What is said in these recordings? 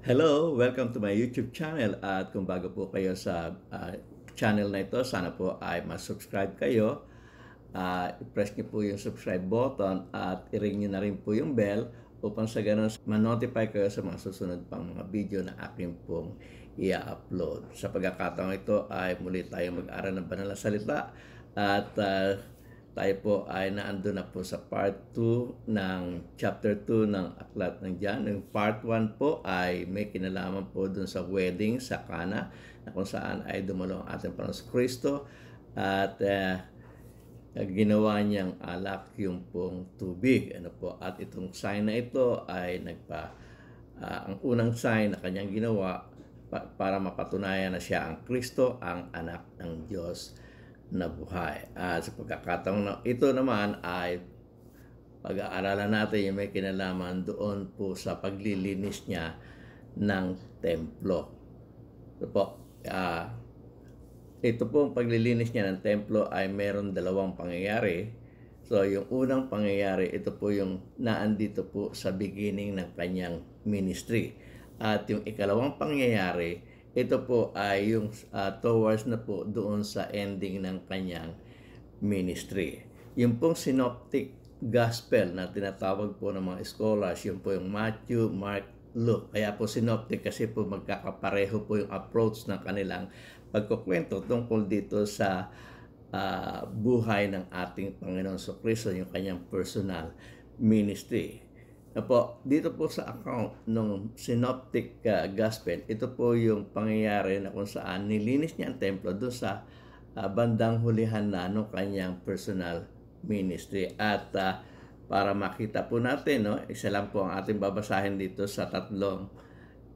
Hello! Welcome to my YouTube channel at kung bago po kayo sa channel na ito, sana po ay mas-subscribe kayo. I-press niyo po yung subscribe button at i-ring niyo na rin po yung bell upang sa ganun ma-notify kayo sa mga susunod pang mga video na aking pong i-upload. Sa pagkakataong ito ay muli tayo mag-aral ng banal na salita at tayo po ay naandun na po sa part 2 ng chapter 2 ng Aklat ng John. Yung part 1 po ay may kinalaman po dun sa wedding sa Cana na kung saan ay dumalo ang ating Panginoong Kristo at ginawa niyang alak yung pong tubig. At itong sign na ito ay ang unang sign na kanyang ginawa para mapatunayan na siya ang Kristo, ang anak ng Diyos na buhay. Sa pagkakataong na ito naman ay pag-aaralan natin yung may kinalaman doon po sa paglilinis niya ng templo. Ito po ang paglilinis niya ng templo ay meron dalawang pangyayari. So yung unang pangyayari, ito po yung naandito po sa beginning ng kanyang ministry. At yung ikalawang pangyayari, ito po ay yung towards na po doon sa ending ng kanyang ministry. Yung pong synoptic gospel na tinatawag po ng mga scholars, yung po yung Matthew, Mark, Luke. Kaya po synoptic kasi po magkakapareho po yung approach ng kanilang pagkukwento tungkol dito sa buhay ng ating Panginoon Kristo, yung kanyang personal ministry. Dito po sa account ng synoptic gospel, ito po yung pangyayari na kung saan nilinis niya ang templo doon sa bandang hulihan na ng kanyang personal ministry. At para makita po natin, isa lang po ang ating babasahin dito sa tatlong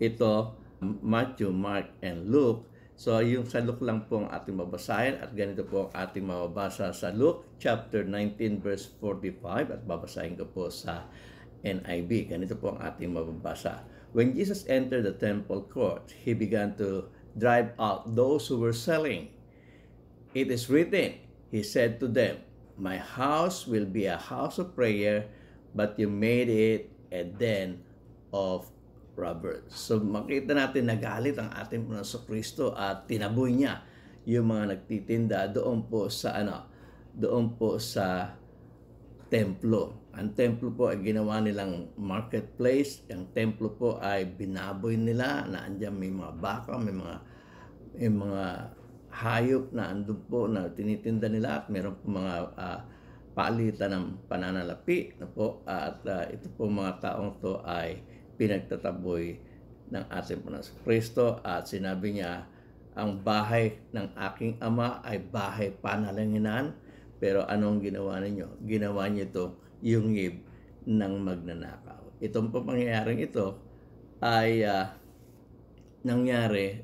ito, Matthew, Mark, and Luke. So yung sa Luke lang po ang ating babasahin at ganito po ang ating mababasa sa Luke chapter 19 verse 45 at babasahin ko po sa NIV. Ganito po ang ating mababasa. When Jesus entered the temple court, he began to drive out those who were selling. It is written, he said to them, "My house will be a house of prayer, but you made it a den of robbers." So makita natin nagalit ang ating Panginoon Kristo at tinaboy niya yung mga nagtitinda doon po sa templo. Ang templo po ay ginawa nilang marketplace. Ang templo po ay binaboy nila na andyan may mga baka, may mga hayop na andun po na tinitinda nila at meron po mga paalitan ng pananalapi na po at ito po mga taong to ay pinagtataboy ng ating Panginoon Kristo at sinabi niya, ang bahay ng aking ama ay bahay panalanginan, pero anong ginawa ninyo? Ginawa niyo ito yung ngib ng magnanakaw. Itong pangyayaring ito ay nangyari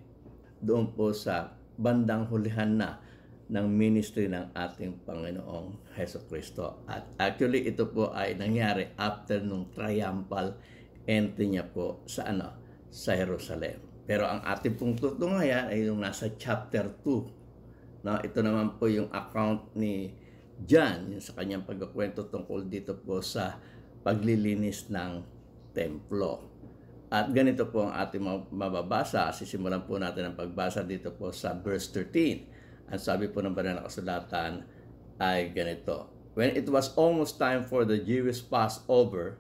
doon po sa bandang hulihan na ng ministry ng ating Panginoong Jesucristo. At actually ito po ay nangyari after nung triumphal entry niya po sa Jerusalem. Pero ang ating pong tutungayan ay yung nasa chapter 2. Ito naman po yung account ni John, yung sa kanyang pagkukwento tungkol dito po sa paglilinis ng templo. At ganito po ang ating mababasa. Sisimulan po natin ang pagbasa dito po sa verse 13. Ang sabi po ng banal na kasulatan ay ganito. When it was almost time for the Jewish Passover,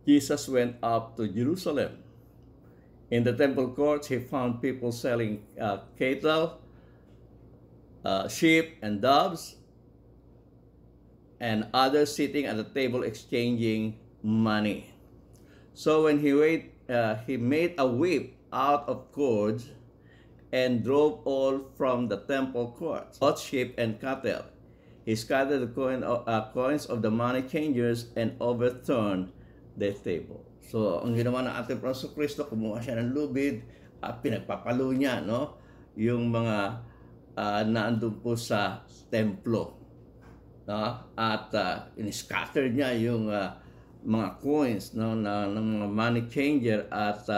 Jesus went up to Jerusalem. In the temple courts, he found people selling cattle, sheep, and doves, and others sitting at the table exchanging money. So when he made a whip out of cords and drove all from the temple courts, both sheep and cattle. He scattered the coins of the money changers and overturned the table. So ang ginawa ng ating Panginoon Kristo, kumuha siya ng lubid at pinagpapalo niya yung mga naandun po sa templo. At in-scatter niya yung mga coins ng mga money changer at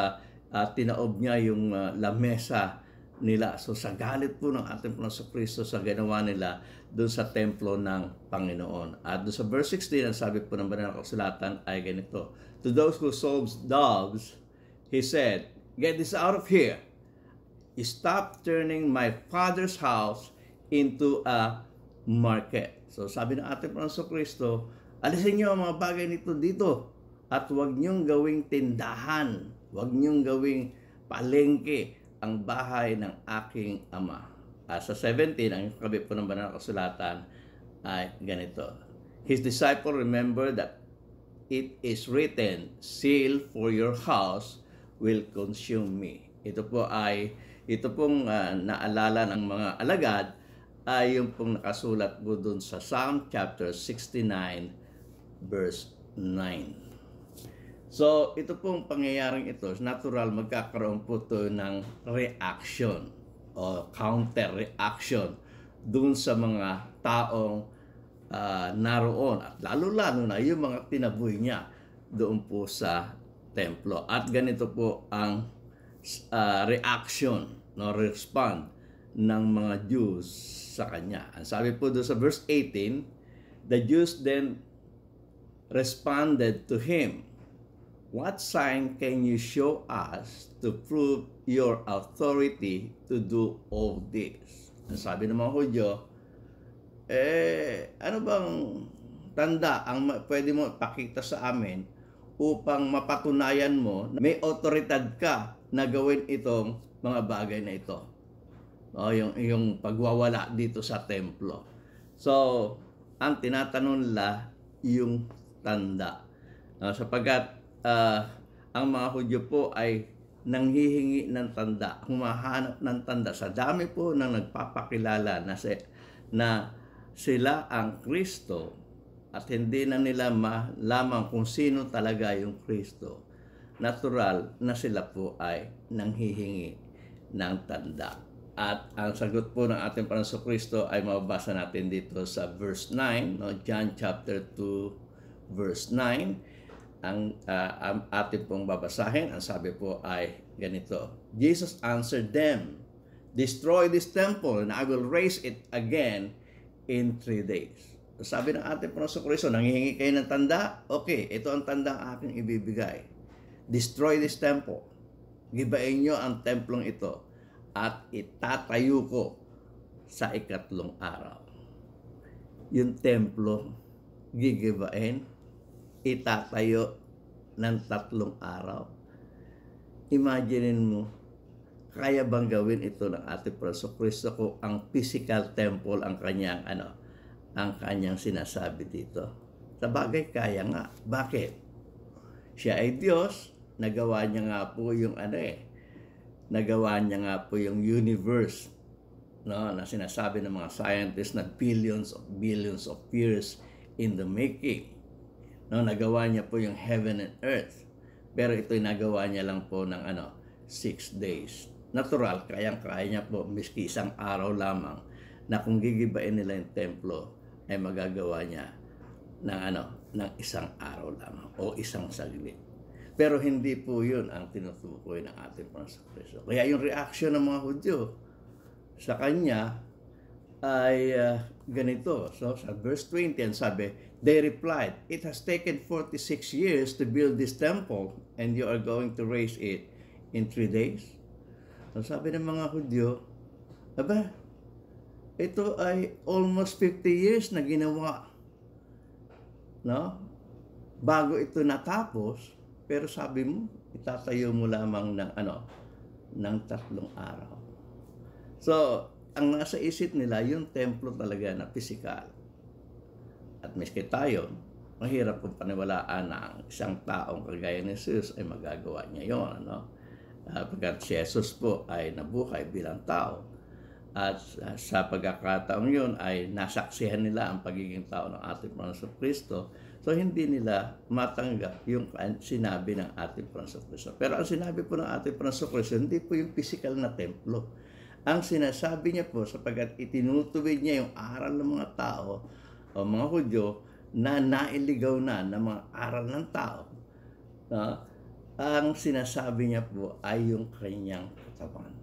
tinaob niya yung lamesa nila. So sa galit po ng ating Panginoon Kristo sa ginawa nila doon sa templo ng Panginoon. At doon sa verse 16, ang sabi po ng banal na kasulatan ay ganito. To those who sold doves, he said, Get this out of here. Stop turning my Father's house into a market. So sabi ng ating Panginoon Kristo, alisin niyo ang mga bagay nito dito at huwag niyong gawing tindahan, huwag niyong gawing palengke ang bahay ng aking Ama. Sa 17, ang kabit po ng banal na kasulatan ay ganito. His disciple remember that it is written, "Zeal for your house will consume me." Ito pong naalala ng mga alagad ay yung pong nakasulat po dun sa Psalm chapter 69 verse 9. So, ito pong pangyayaring ito, natural magkakaroon po ito ng reaction o counter-reaction dun sa mga taong naroon at lalo-lalo na yung mga tinaboy niya doon po sa templo. At ganito po ang reaction, no, respond ng mga Jews sa kanya. Ang sabi po doon sa verse 18, the Jews then responded to him, "What sign can you show us to prove your authority to do all this?" Ang sabi ng mga Hudyo, ano bang tanda ang pwede mo pakita sa amin upang mapatunayan mo na may otoridad ka na gawin itong mga bagay na ito? Yung pagwawala dito sa templo. So, ang tinatanong nila yung tanda. Sapagkat ang mga Hudyo po ay nanghihingi ng tanda, humahanap ng tanda sa dami po ng nagpapakilala na sila ang Kristo at hindi na nila malaman kung sino talaga yung Kristo. Natural na sila po ay nanghihingi ng tanda. At ang sagot po ng ating Panginoon Kristo ay mababasa natin dito sa verse 9, no? John chapter 2 verse 9. Ang ating pong babasahin, ang sabi po ay ganito. Jesus answered them, "Destroy this temple and I will raise it again in 3 days." Sabi ng ating Panginoon Kristo, nanghihingi kayo ng tanda? Okay, ito ang tanda ang aking ibibigay. Destroy this temple. Gibain nyo ang templong ito at itatayo ko sa 3 araw. Yung templo, gigibain, itatayo ng 3 araw. Imaginein mo, kaya bang gawin ito ng ating Panginoon Kristo kung ang physical temple ang kanyang sinasabi dito? Sa bagay, kaya nga. Bakit? Siya ay Diyos, nagawa niya nga po yung nagawa niya nga po yung universe, no, na sinasabi ng mga scientists na billions of years in the making. No, nagawa niya po yung heaven and earth. Pero ito'y nagawa niya lang po ng 6 days. Natural, kaya niya po miski 1 araw lamang na kung gigibain nila yung templo ay magagawa niya ng 1 araw lamang o 1 saglit. Pero hindi po yun ang tinutukoy ng ating Panginoon Kristo. Kaya yung reaction ng mga Hudyo sa kanya ay ganito. So sa verse 20, ang sabi, they replied, "It has taken 46 years to build this temple and you are going to raise it in 3 days?" So sabi ng mga Hudyo, aba, ito ay almost 50 years na ginawa, no? Bago ito natapos, pero sabi mo, itatayo mo lamang ng 3 araw. So, ang nasa isip nila, yung templo talaga na physical. At miski tayo, mahirap kung paniwalaan na ang isang taong kagaya ni Jesus ay magagawa niya yun. Pagkat si Jesus po ay nabuhay bilang tao. At sa pagkakataong yun ay nasaksihan nila ang pagiging tao ng ating Panginoon Kristo. So hindi nila matanggap yung sinabi ng ating Panginoon Kristo. Pero ang sinabi po ng ating Panginoon Kristo, hindi po yung physical na templo. Ang sinasabi niya po, sapagkat itinutuwid niya yung aral ng mga tao o mga Hudyo na nailigaw na ng mga aral ng tao. Ang sinasabi niya po ay yung kanyang katawan,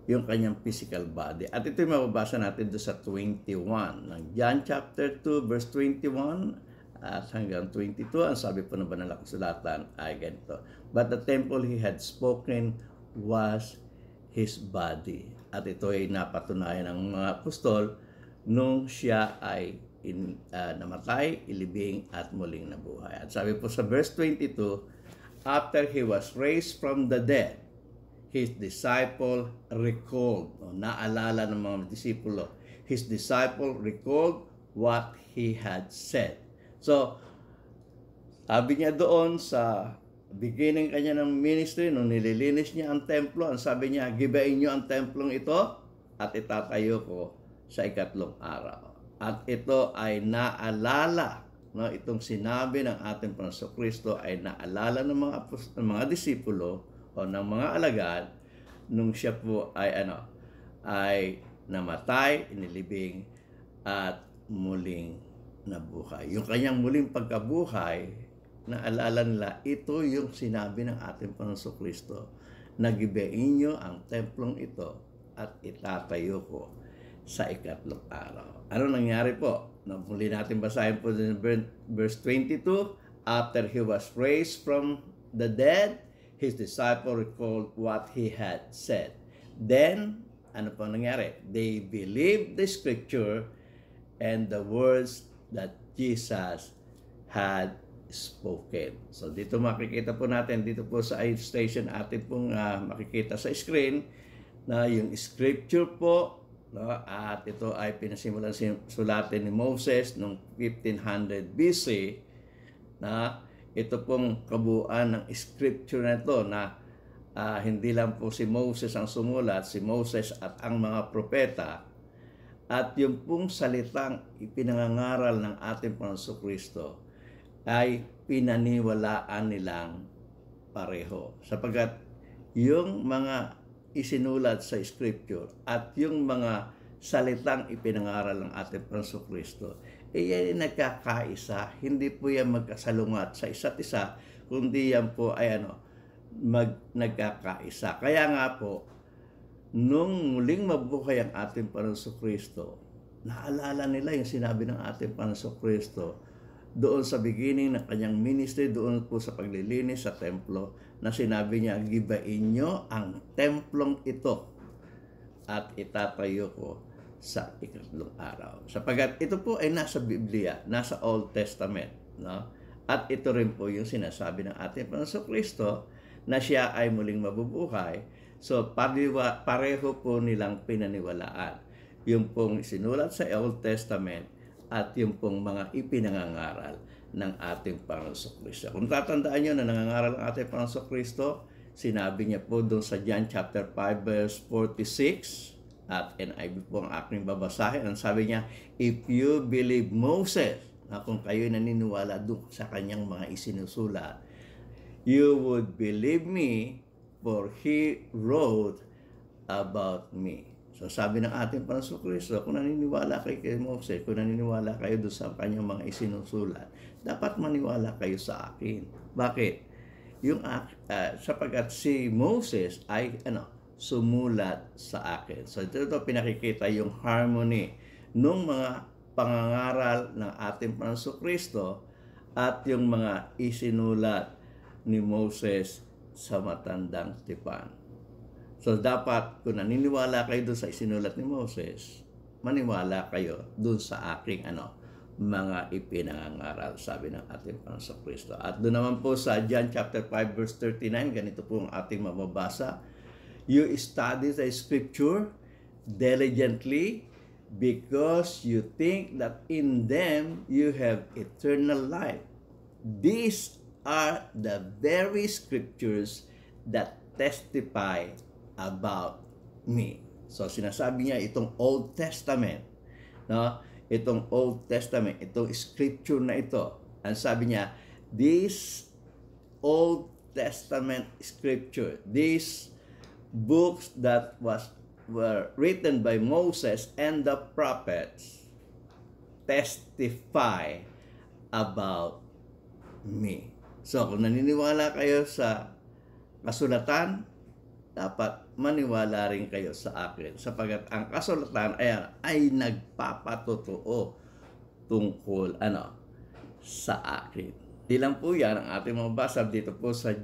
yung kanyang physical body. At ito'y mababasa natin doon sa 21 ng John chapter 2 verse 21. at hanggang 22, ang sabi po ng banal na kasulatan ay ganito. But the temple he had spoken was his body. At ito ay napatunayan ng mga apostol nung siya ay namatay, ilibing at muling nabuhay. At sabi po sa verse 22, after he was raised from the dead, his disciple recalled, naalala ng mga disipulo, his disciple recalled what he had said. So, sabi niya doon sa beginning kanya ng ministry, nung nililinis niya ang templo, ang sabi niya, gibain niyo ang templong ito at itatayo ko sa ikatlong araw. At ito ay naalala, no, itong sinabi ng ating Panginoong Kristo ay naalala ng mga disipulo o ng mga alagad nung siya po ay namatay, inilibing at muling nabuhay. Yung kanyang muling pagkabuhay, naalala nila, ito yung sinabi ng ating Panginoong Kristo, nagibain niyo ang templong ito at itatayo ko sa ikatlong araw. Ano nangyari po? Muli natin basahin po din verse 22. After he was raised from the dead, his disciple recalled what he had said. Then, ano po nangyari? They believed the scripture and the words that Jesus had spoken. So dito makikita po natin, dito po sa illustration atin pong makikita sa screen na yung scripture po, no, at ito ay pinasimulan sulatin ni Moses noong 1500 BC, na ito pong kabuuan ng scripture na ito na hindi lang po si Moses ang sumulat, si Moses at ang mga propeta, at yung pong salitang ipinangangaral ng ating Panginoong Kristo ay pinaniwalaan nilang pareho. Sapagkat yung mga isinulat sa scripture at yung mga salitang ipinangaral ng ating Panginoong Kristo, yan ay nagkakaisa, hindi po yan magkasalungat sa isa't isa, kundi yan po ay nagkakaisa. Kaya nga po, nung muling mabuhay ang ating Panginoong Kristo, naalala nila yung sinabi ng ating Panginoong Kristo doon sa beginning ng kanyang ministry, doon po sa paglilinis sa templo, na sinabi niya, gibain nyo ang templong ito at itatayo ko sa ikatlong araw. Sapagat ito po ay nasa Biblia, nasa Old Testament, no? At ito rin po yung sinasabi ng ating Panginoong Kristo na siya ay muling mabubuhay. So, pareho po nilang pinaniwalaan yung pong sinulat sa Old Testament at yung pong mga ipinangangaral ng ating Panginoong Kristo. Kung tatandaan nyo na nangangaral ang ating Panginoong Kristo, sinabi niya po doon sa John chapter 5 verse 46, at NIV po ang aking babasahin. Ang sabi niya, if you believe Moses, na kung kayo naniniwala doon sa kanyang mga isinusulat, you would believe me, for he wrote about me. So sabi ng ating Panginoong Kristo, kung naniniwala kayo kay Moses, kung naniniwala kayo doon sa kanyang mga isinusulat, dapat maniwala kayo sa akin. Bakit? Yung sapagkat si Moses ay sumulat sa akin. So ito pinakikita yung harmony nung mga pangangaral ng ating Panginoong Kristo at yung mga isinulat ni Moses sa matandang tipan. So dapat, kung naniniwala kayo doon sa isinulat ni Moses, maniwala kayo doon sa aking mga ipinangangaral, sabi ng ating Panginoong Kristo. At doon naman po sa John chapter 5 verse 39, ganito po ang ating mababasa. You study the scripture diligently because you think that in them you have eternal life. These are the very scriptures that testify about me. So sinasabi niya itong Old Testament, no? Itong Old Testament, itong scripture na ito. Ang sabi niya, this Old Testament scripture, these books that were written by Moses and the prophets testify about me. So, kung naniniwala kayo sa kasulatan, dapat maniwala rin kayo sa akin. Sapagat ang kasulatan ay nagpapatotoo tungkol sa akin. Di lang po yan ang ating mabasa dito po sa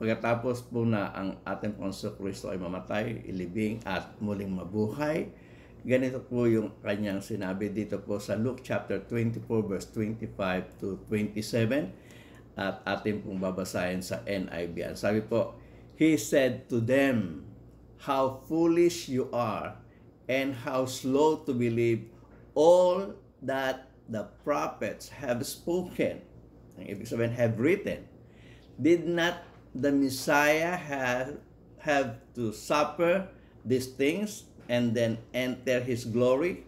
pagkatapos po na ang ating Panginoon Kristo ay mamatay, ilibing at muling mabuhay. Ganito po yung kanyang sinabi dito po sa Luke chapter 24 verse 25 to 27 at ating pong babasahin sa NIV. Ang sabi po, He said to them, "How foolish you are, and how slow to believe all that the prophets have spoken." Ang ibig sabihin, have written. Did not the Messiah have to suffer these things and then enter His glory?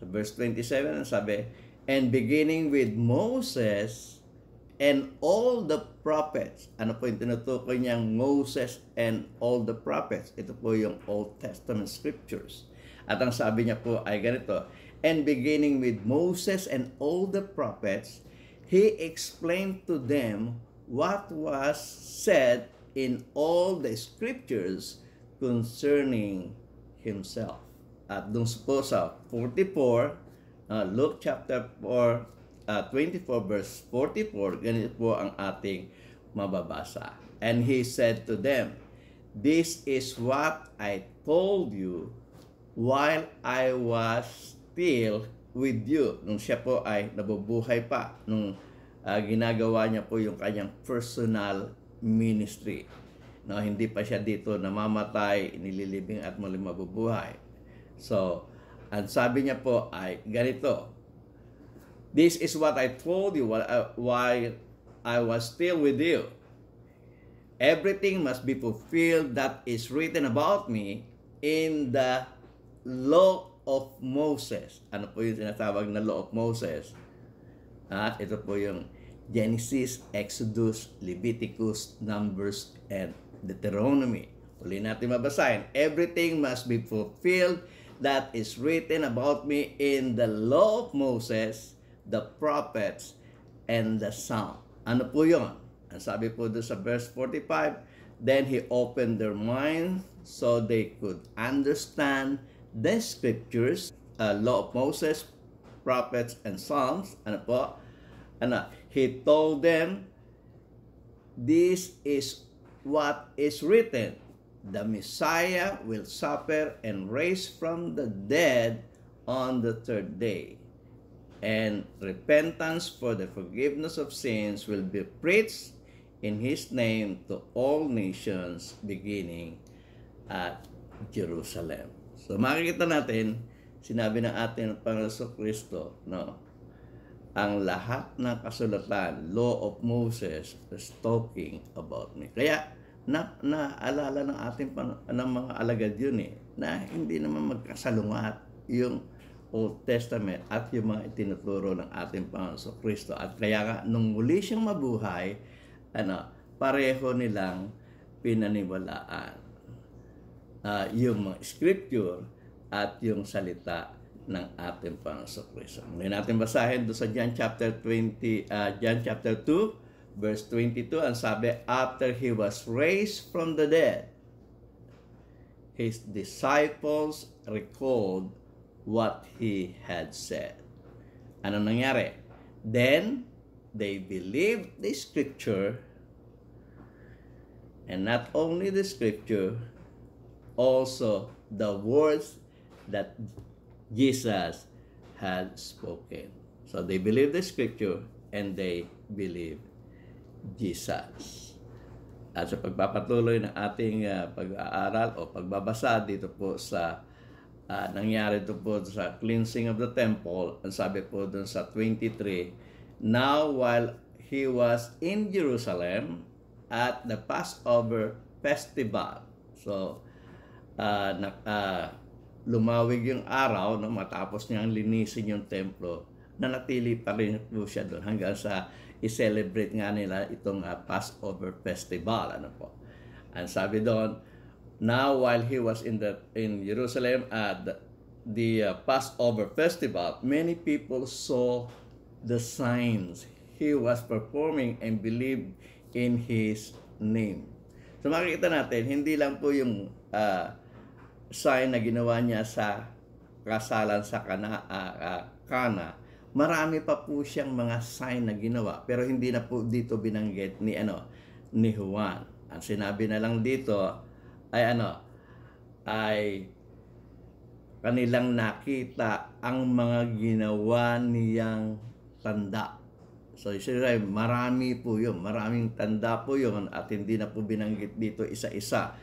So verse 27, ang sabi, and beginning with Moses and all the prophets. Ano po yung tinutukoy niyang Moses and all the prophets? Ito po yung Old Testament scriptures. At ang sabi niya po ay ganito, and beginning with Moses and all the prophets, He explained to them what was said in all the scriptures concerning Himself. At dun po sa 44, Luke chapter 4, 24 verse 44, ganito po ang ating mababasa. And He said to them, "This is what I told you while I was still with you." Nung siya po ay nabubuhay pa, nung ginagawa niya po yung kanyang personal ministry. No, hindi pa siya dito namamatay, nililibing at muling mabubuhay. So, ang sabi niya po ay ganito, "This is what I told you while I was still with you. Everything must be fulfilled that is written about me in the law of Moses." Ano po yung tinatawag na law of Moses? At ito po yung Genesis, Exodus, Leviticus, Numbers, and Deuteronomy. Uli natin mabasahin. Everything must be fulfilled that is written about me in the law of Moses, the prophets, and the Psalm. Ano po yun? Ang sabi po doon sa verse 45, then He opened their minds so they could understand the scriptures, law of Moses, prophets, and Psalms. Ano po? He told them, "This is what is written. The Messiah will suffer and raise from the dead on the third day. And repentance for the forgiveness of sins will be preached in His name to all nations, beginning at Jerusalem." So makikita natin, sinabi ng ating Panginoon Kristo, no, ang lahat ng kasulatan, law of Moses, is talking about me. Kaya naalala ng ating ng mga alagad yun na hindi naman magkasalungat yung Old Testament at yung mga itinuturo ng ating Panginoon Kristo. At kaya nga, nung muli siyang mabuhay, pareho nilang pinaniwalaan yung mga scripture at yung salita ng ating Panginoon Kristo. Ngayon natin basahin doon sa John chapter 2 verse 22, ang sabi, after He was raised from the dead, His disciples recalled what He had said. Ano nangyari? Then they believed the scripture, and not only the scripture, also the words that Jesus had spoken. So they believe the scripture and they believe Jesus. At sa pagpapatuloy ng ating pag-aaral o pagbabasa dito po sa nangyari ito po sa cleansing of the temple, ang sabi po dun sa 23, now while He was in Jerusalem at the Passover festival. So, lumawig yung araw, no, matapos niyang linisin yung templo, nanatili pa rin po siya doon hanggang sa i-celebrate nga nila itong Passover festival. Ano po? Ang sabi doon, now while He was in Jerusalem at the Passover festival, many people saw the signs He was performing and believed in His name. So makikita natin, hindi lang po yung sign na ginawa niya sa kasalan sa Kana, marami pa po siyang mga sign na ginawa, pero hindi na po dito binanggit ni Juan. Ang sinabi na lang dito ay kanilang nakita ang mga ginawa niyang tanda. So, marami po yun. Maraming tanda po yun at hindi na po binanggit dito isa-isa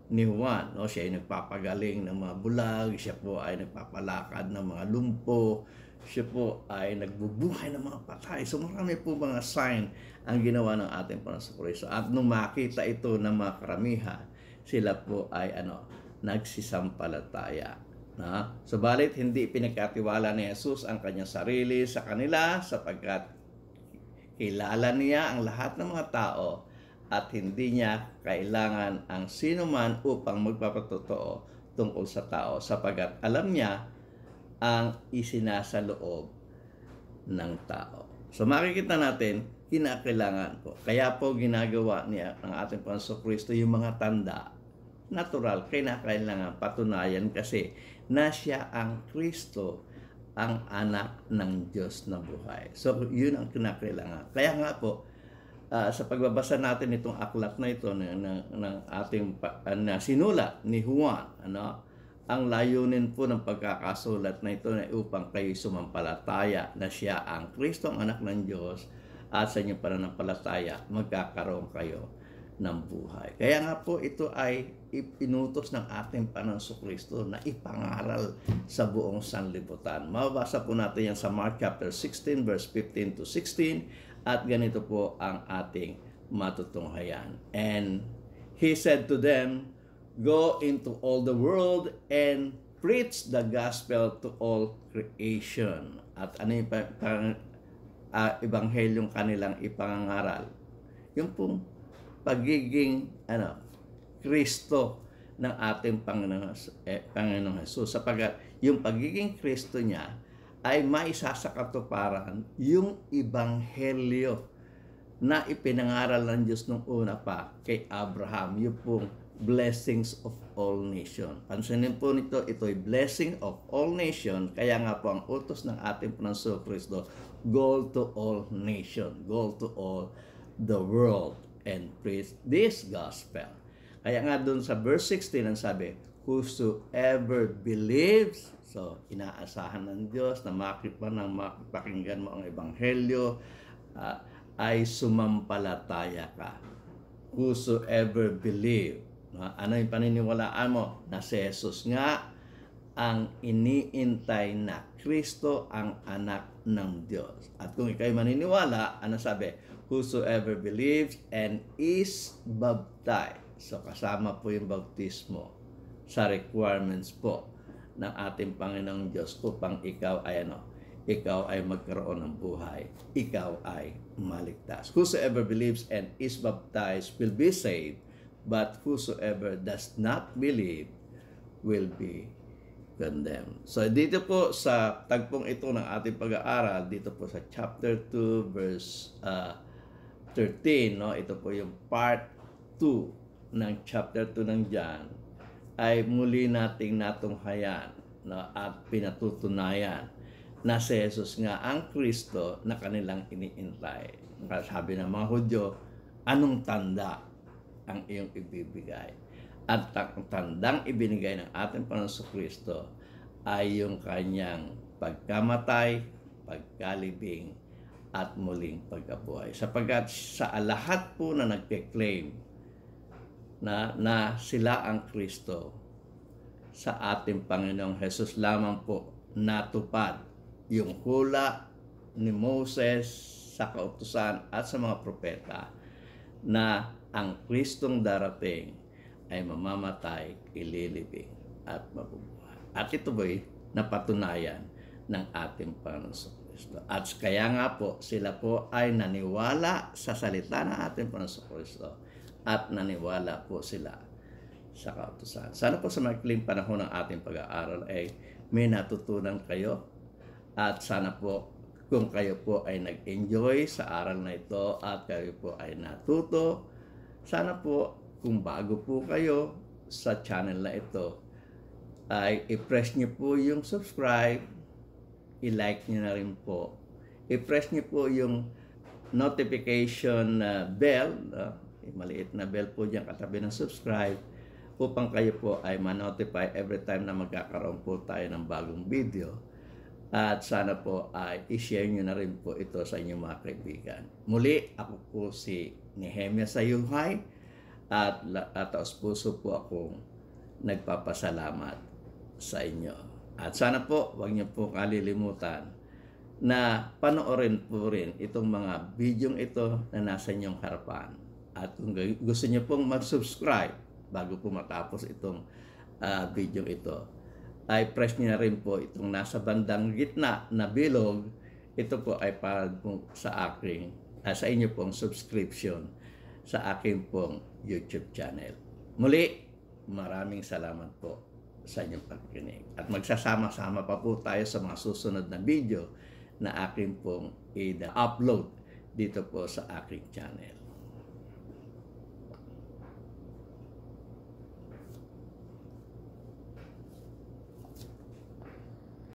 ni Juan. Siya ay nagpapagaling ng mga bulag, siya po ay nagpapalakad ng mga lumpo, siya po ay nagbubuhay ng mga patay. So, marami po mga sign ang ginawa ng ating Panginoon Kristo. At nung makita ito ng mga karamihan, sila po ay nagsisampalataya. Subalit hindi pinagkatiwala ni Jesus ang kanyang sarili sa kanila sapagkat kilala niya ang lahat ng mga tao at hindi niya kailangan ang sino man upang magpapatotoo tungkol sa tao sapagkat alam niya ang isinasaloob ng tao. So makikita natin, kinakailangan po. Kaya po ginagawa niya ng ating Panginoon Kristo yung mga tanda. Natural, kinakailangan patunayan kasi na siya ang Kristo, ang anak ng Diyos na buhay. So, yun ang kinakailangan. Kaya nga po, sa pagbabasa natin itong aklat na ito ng ating na sinulat ni Juan, ang layunin po ng pagkakasulat na ito na upang kayo sumampalataya na siya ang Kristo, ang anak ng Diyos, at sa inyong pananampalataya, magkakaroon kayo ng buhay. Kaya nga po ito ay ipinutos ng ating Panginoon Kristo na ipangaral sa buong sanlibutan. Mababasa po natin yan sa Mark chapter 16 verse 15 to 16 at ganito po ang ating matutunghayan. And he said to them, "Go into all the world and preach the gospel to all creation." At ano yung ebanghelyong kanilang ipangaral? Yung pong pagiging Kristo ng ating Panginoong Jesus, sapagkat yung pagiging Kristo niya ay maisasakatuparan yung ebanghelyo na ipinangaral ng Diyos nung una pa kay Abraham, yung pong blessings of all nation. Pansinin po nito, ito ay blessing of all nation, kaya nga po ang utos ng ating Panginoong Kristo, go to all nation, go to all the world and preach this gospel. Kaya nga dun sa verse 16 ang sabi, whosoever believes, so inaasahan ng Diyos na makipakinggan mo ang ebanghelyo, ay sumampalataya ka. Whosoever believe, ano yung paniniwalaan mo? Na si Jesus nga ang iniintay na Kristo ang anak ng Diyos. At kung ikaw'y maniniwala, ano sabi? Whosoever believes and is baptized. So kasama po yung bautismo sa requirements po ng ating Panginoong Diyos upang ikaw ay magkaroon ng buhay. Ikaw ay maligtas. Whosoever believes and is baptized will be saved, but whosoever does not believe will be condemned. So dito po sa tagpong ito ng ating pag-aaral, dito po sa chapter 2 verse 13, ito po yung part 2 ng chapter 2 ng John, ay muli nating natunghayan at pinatutunayan na si Jesus nga ang Kristo na kanilang iniintay. Sabi ng mga Hudyo, anong tanda ang iyong ibibigay? At ang tandang ibinigay ng ating Panginoon Kristo ay yung kanyang pagkamatay, pagkalibing, at muling pagkabuhay. Sapagkat sa lahat po na nagke-claim na sila ang Kristo, sa ating Panginoong Jesus lamang po natupad yung hula ni Moses sa kautusan at sa mga propeta na ang Kristong darating ay mamamatay, ililibing, at mabubuhay. At ito ba'y napatunayan ng ating Panginoon Kristo. At kaya nga po, sila po ay naniwala sa salita ng ating Panginoon Kristo at naniwala po sila sa kautusan. Sana po sa maikling panahon ng ating pag-aaral ay may natutunan kayo at sana po kung kayo po ay nag-enjoy sa aral na ito at kayo po ay natuto, sana po kung bago po kayo sa channel na ito ay i-press nyo po yung subscribe i-like nyo na rin po. I-press nyo po yung notification bell, maliit na bell po dyan katabi ng subscribe, upang kayo po ay ma-notify every time na magkakaroon po tayo ng bagong video. At sana po ay i-share nyo na rin po ito sa inyong mga kaibigan. Muli, ako po si Nehemia Sayuhay at taos puso po akong nagpapasalamat sa inyo. At sana po, huwag niyo po kalilimutan na panoorin po rin itong mga bidyong ito na nasa inyong harapan. At kung gusto niyo pong mag-subscribe bago po matapos itong bidyong ito, ay press niyo na rin po itong nasa bandang gitna na bilog. Ito po ay para po sa aking, sa inyo pong subscription sa aking pong YouTube channel. Muli, maraming salamat po sa inyong pagkikinig. At magsasama-sama pa po tayo sa mga susunod na video na aking pong i-upload dito po sa aking channel.